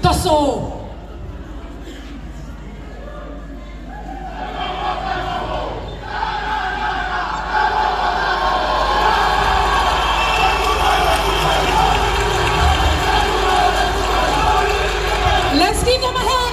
Taso. Let's give them a hand.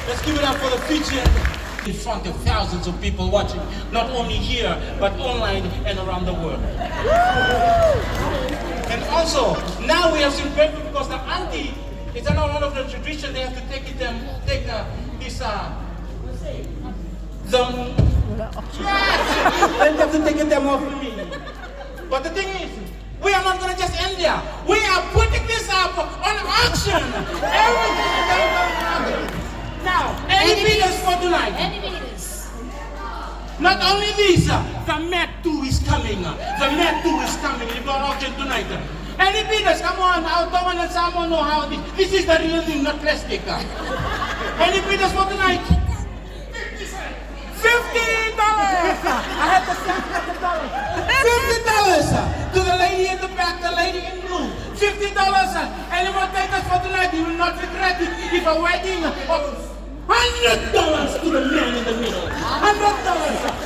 Let's give it up for the Fiji in front of thousands of people watching, not only here, but online and around the world. And also, now we have celebrated because the auntie It's not one of the tradition. They have to take it them take this them. Yes, they have to take it them off of me. But the thing is, we are not gonna just end there. We are putting this up on auction. Everything. Now, any bidders for tonight? Any bidders? Not only this, the mat 2 is coming. The mat 2 is coming. It's on auction tonight. Any bidders, come on. I don't want someone know how this is the real thing, not plastic. Any bidders for tonight? $50. I had to say $50 to the lady in the back, the lady in blue. $50. Anyone take us for tonight? You will not regret it. If a wedding of $100 to the man in the middle. $100.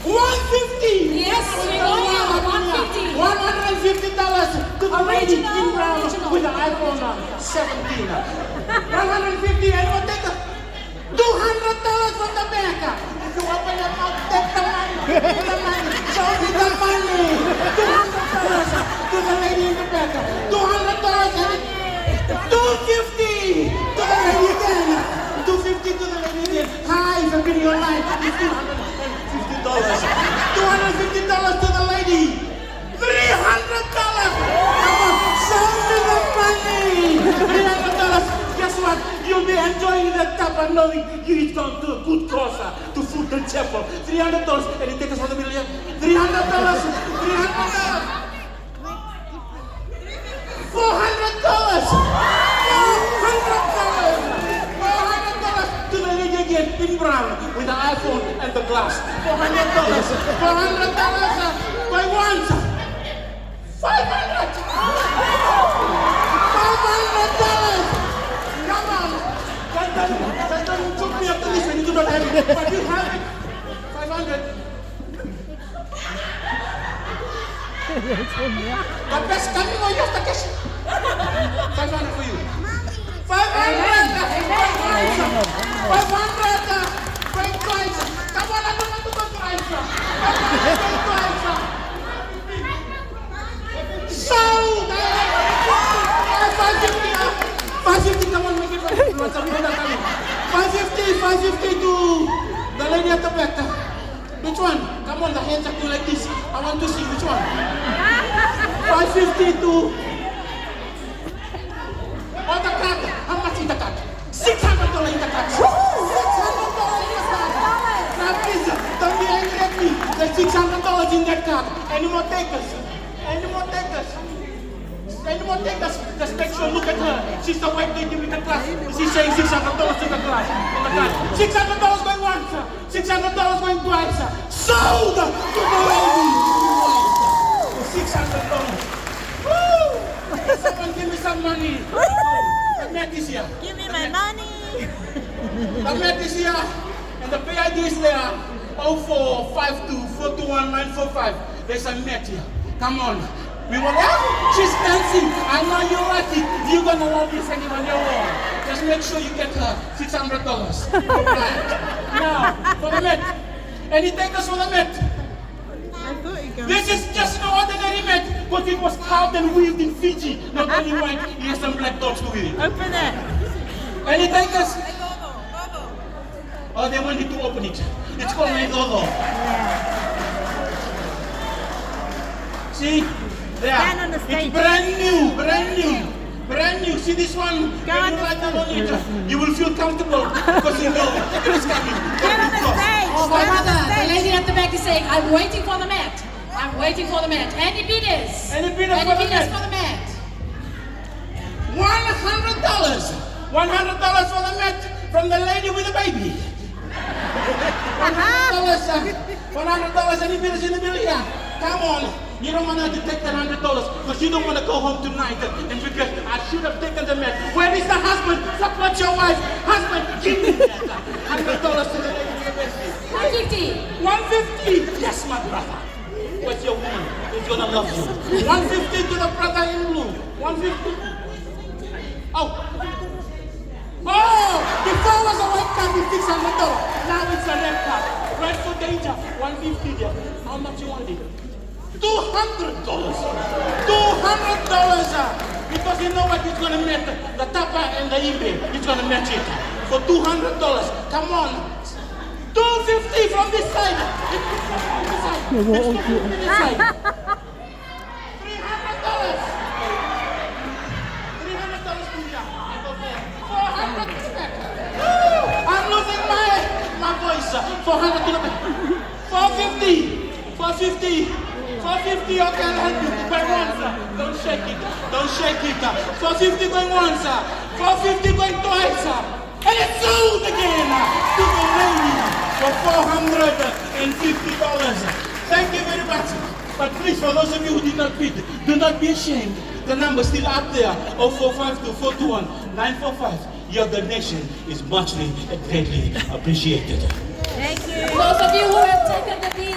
$150. Yes, we go here. $150 to the lady in brown with the iPhone 17. $150. Anyone take us? $200 from the back. If you open your mouth, take the money. Take the money. Show me the money. $200 to the lady in the back. $200. $250 to the lady again. $250 to the lady again. Hi, if I've been in your life, $250. $250 to the lady. $300. Come on, show me the money. $300. Guess what? You'll be enjoying the cup and knowing it's gone to a good cause, to Fulton Chapel. $300. And you take us for the million? $300. $300. $400. $400 to the lady again in brown with the iPhone and the glass. $400. $400 going once. $500. $500. Come on. That doesn't took me up to this when you do not have it. But you have it. 500. The best coming on your cash. 500 for you. 500. 500. Great price. Come on, I don't want to go price. Great price. Sold. 550. Come on, make it. 550 to the lady at the back. Which one? Come on, the hands are going like this. I want to see which one. 550 to... Oh, the card. How much is the card? $600 in the card. $600 in the card. Now please, don't be angry at me. There's $600 in that card. Any more takers? Any more takers? Any more takers? Just make sure, look at her. She's the white lady with the class. She's saying $600 to the class. On the card. $600 going once. $600 going twice. Sold to the lady. $600. Woo! Someone give me some money. The mat is here. Give me my money. The mat is here. And the PID is there. 0452-421-945. There's a mat here. Come on. We will she's dancing. I know you're lucky. You're gonna love this anyway on your wall. Just make sure you get her $600. Now, for the mat. Any takers for the mat? I thought you This is just no ordinary mat, but it was carved and weaved in Fiji. Not only white, he has some black dots to with it. Open it. Any takers? Oh, they wanted to open it. It's called my Gogo. Yeah. See? There. Stand on the stage. It's brand new, brand new. Brand new. See this one? Go when on you the write down on stage. it, you will feel comfortable because you know it's coming. Get on the stage. Oh, my Stand on mother, the the stage. lady at the back is saying, I'm waiting for the mat. I'm waiting for the mat. Any bidders? Any bidders for the mat? for the mat? $100. $100 for the mat from the lady with the baby. $100. $100. Any bidders in the middle here? Come on. You don't want to take that $100 because you don't want to go home tonight and forget, I should have taken the mat. Where is the husband? Support your wife. Husband, give me that. $100 to the lady with the baby. 150. $150. Yes, my brother. Where's your woman? Who's gonna love you? $150 to the brother in blue. $150. Oh. Oh! Before was a white card with $600. Now it's a red card. Red for danger. $150 there. How much you want it? $200. $200. because you know what? He's going to match the Tapa and the eBay. He's going to match it for $200. Come on. $250 from this side. From this side. Let's go to this side. $300. $300 Pooja. $400 to the back. I'm losing my voice. $400 to the back. $450. $450, okay, I'll help you. Going once, don't shake it. Don't shake it. $450 going once, $450 going twice. And it's sold again to the lady for $450. Thank you very much. But please, for those of you who did not bid, do not be ashamed. The number's still up there, 0452-421-945. Your donation is muchly and greatly appreciated. Thank you. Those of you who have taken the bid,